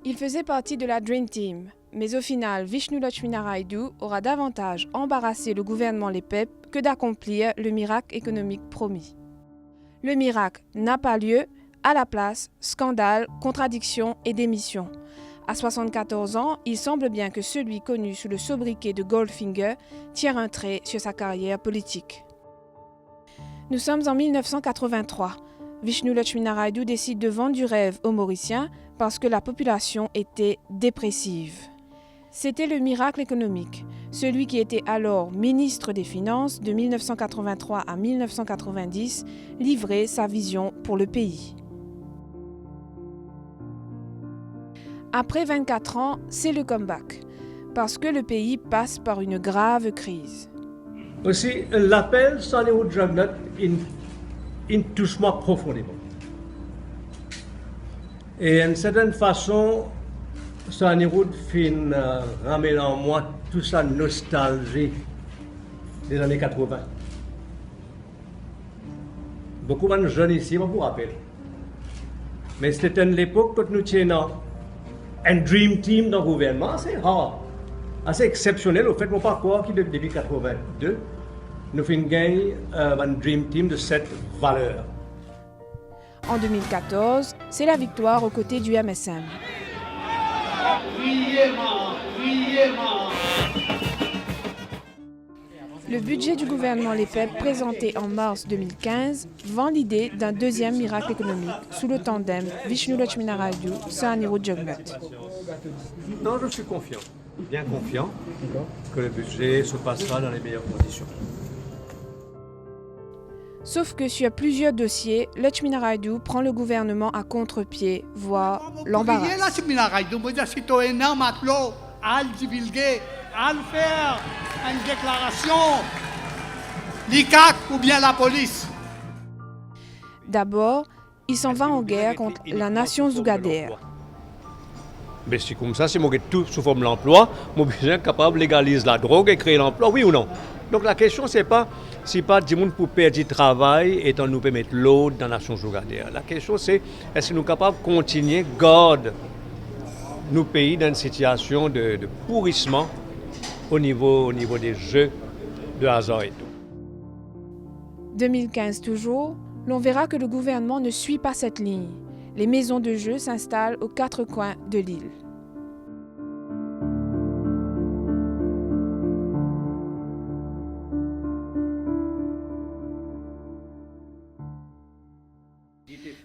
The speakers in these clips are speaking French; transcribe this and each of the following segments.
Il faisait partie de la Dream Team, mais au final, Vishnu Lutchmeenaraidoo aura davantage embarrassé le gouvernement les PEP que d'accomplir le miracle économique promis. Le miracle n'a pas lieu, à la place, scandale, contradiction et démission. À 74 ans, il semble bien que celui connu sous le sobriquet de Goldfinger tire un trait sur sa carrière politique. Nous sommes en 1983. Vishnu Lutchmeenaraidoo décide de vendre du rêve aux Mauriciens parce que la population était dépressive. C'était le miracle économique. Celui qui était alors ministre des Finances de 1983 à 1990 livrait sa vision pour le pays. Après 24 ans, c'est le comeback, parce que le pays passe par une grave crise. Aussi, l'appel Nando Bodha il touche moi profondément. Et d'une certaine façon, ça fin ramène en moi toute sa nostalgie des années 80. Beaucoup de jeunes ici, je vous rappelle. Mais c'était une époque quand nous tenions un dream team dans le gouvernement, assez rare, assez exceptionnel au fait, mon parcours qui depuis 82, nous avons gagné un dream team de 7 valeurs. En 2014, c'est la victoire aux côtés du MSM. Le budget du gouvernement Les PEP présenté en mars 2015 vend l'idée d'un deuxième miracle économique sous le tandem Vishnu Lutchmeenaraidoo, Jugmohun. Non, je suis confiant, bien confiant, que le budget se passera dans les meilleures conditions. Sauf que sur plusieurs dossiers, Lutchmeenaraidoo prend le gouvernement à contre-pied, voire l'embarrasse. À faire une déclaration, l'ICAC ou bien la police. D'abord, il s'en va en guerre contre la nation zougadère. Mais c'est comme ça, si on met tout sous forme de l'emploi, mon besoin capable de légaliser la drogue et créer l'emploi, oui ou non? Donc la question, c'est pas si pas du monde pour perdre du travail et nous permettre l'autre dans la nation zougadère. La question, c'est est-ce que nous sommes capables de continuer à garder nos pays dans une situation de pourrissement au niveau des jeux de hasard et tout. 2015 toujours, l'on verra que le gouvernement ne suit pas cette ligne. Les maisons de jeu s'installent aux 4 coins de l'île.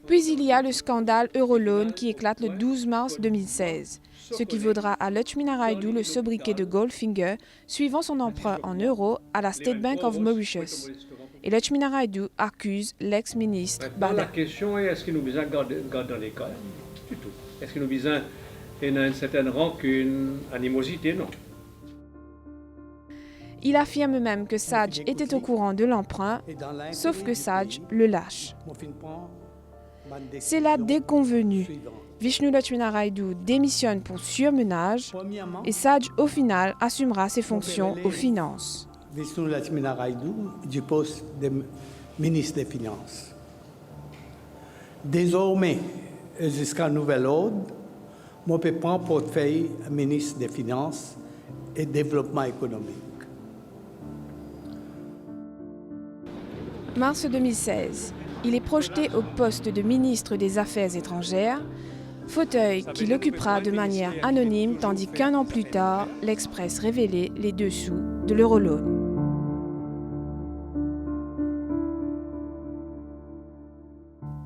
Puis il y a le scandale Euroloan qui éclate le 12 mars 2016, ce qui vaudra à Lutchmeenaraidoo le sobriquet de Goldfinger, suivant son emprunt en euros à la State Bank of Mauritius. Et Lutchmeenaraidoo accuse l'ex-ministre Bodha. La question est, est-ce que nous besoin garder dans les cas? Du tout. Est-ce que nous besoin une certaine rancune, animosité? Non. Il affirme même que Sadj était au courant de l'emprunt, sauf que Sadj le lâche. C'est la déconvenue. Vishnu Lutchmeenaraidoo démissionne pour surmenage et Sadj, au final, assumera ses fonctions aux finances. Vishnu Lutchmeenaraidoo du poste de ministre des Finances. Désormais, jusqu'à nouvel ordre, je peux prendre le portefeuille ministre des Finances et Développement économique. Mars 2016. Il est projeté au poste de ministre des Affaires étrangères, fauteuil qu'il occupera de manière anonyme tandis qu'un an plus tard, l'Express révélait les dessous de l'Euroloan.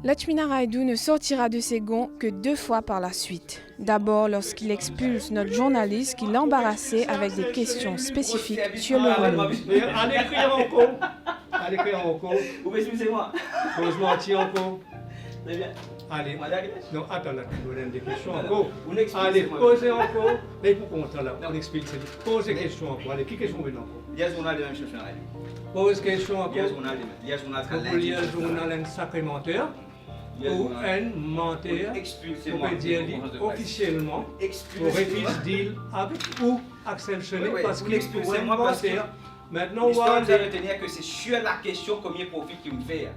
Lutchmeenaraidoo ne sortira de ses gonds que 2 fois par la suite. D'abord lorsqu'il expulse notre journaliste qui l'embarrassait avec des questions spécifiques sur l'Euroloan. Allez, écrire encore. Ou excusez-moi. Pose mentir encore. Très bien. Allez. Non, attends, là, tu donnes des questions encore. Allez, posez encore. Mais pourquoi on là? On explique. Posez des questions encore. Allez, qui question maintenant encore? Yes, on a les mêmes choses. Pose question encore. Yes, on a les mêmes. Yes, on a vous voulez un journal sacrementaire ou un menteur? On peut dire officiellement. Pour refuse deal avec ou acceptionner parce qu'il est un menteur. Maintenant, on va retenir que c'est sur la question combien de profit qu'il me fait.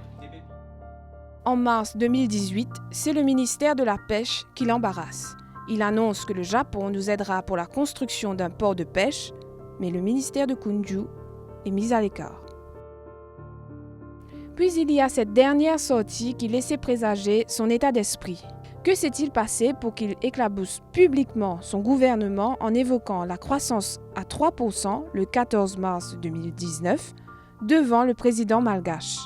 En mars 2018, c'est le ministère de la Pêche qui l'embarrasse. Il annonce que le Japon nous aidera pour la construction d'un port de pêche, mais le ministère de Kunju est mis à l'écart. Puis il y a cette dernière sortie qui laissait présager son état d'esprit. Que s'est-il passé pour qu'il éclabousse publiquement son gouvernement en évoquant la croissance à 3% le 14 mars 2019 devant le président malgache?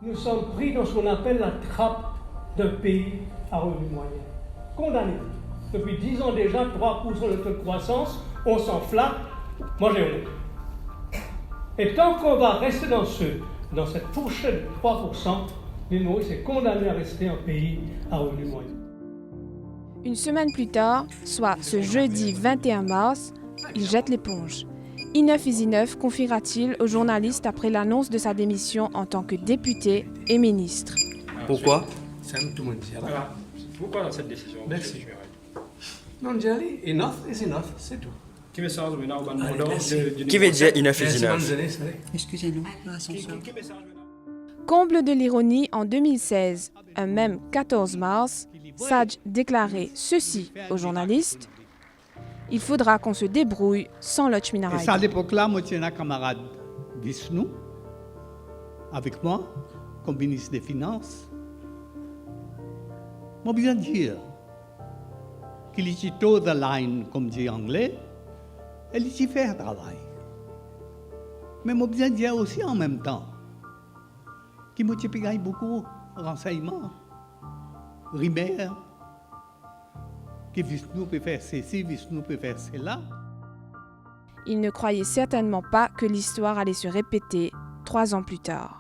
Nous sommes pris dans ce qu'on appelle la trappe d'un pays à revenu moyen. Condamnés. Depuis 10 ans déjà, 3% de taux de croissance, on s'en flatte. Moi j'ai honte. Et tant qu'on va rester dans cette fourchette de 3%, l'île Maurice est condamné à rester un pays à revenu moyen. Une semaine plus tard, soit ce jeudi 21 mars, il jette l'éponge. Enough is enough, confiera-t-il aux journalistes après l'annonce de sa démission en tant que député et ministre. Pourquoi? Pourquoi dans cette décision? Merci. Non, Jelly, enough is enough, c'est tout. Qui veut dire enough is enough? Excusez-nous, l'ascenseur. Comble de l'ironie, en 2016, un même 14 mars, Saj déclarait ceci aux journalistes: « Il faudra qu'on se débrouille sans Lutchmeenaraidoo. » Et à l'époque-là, moi, j'étais un camarade Vishnu, avec moi, comme ministre des Finances. Moi, bien dire qu'il était tout de line, comme dit anglais, elle y fait un travail. Mais moi, bien dire aussi en même temps qu'il m'a payé beaucoup de renseignements, remis, que Vishnu peut faire ceci, Vishnu peut faire cela. Il ne croyait certainement pas que l'histoire allait se répéter 3 ans plus tard.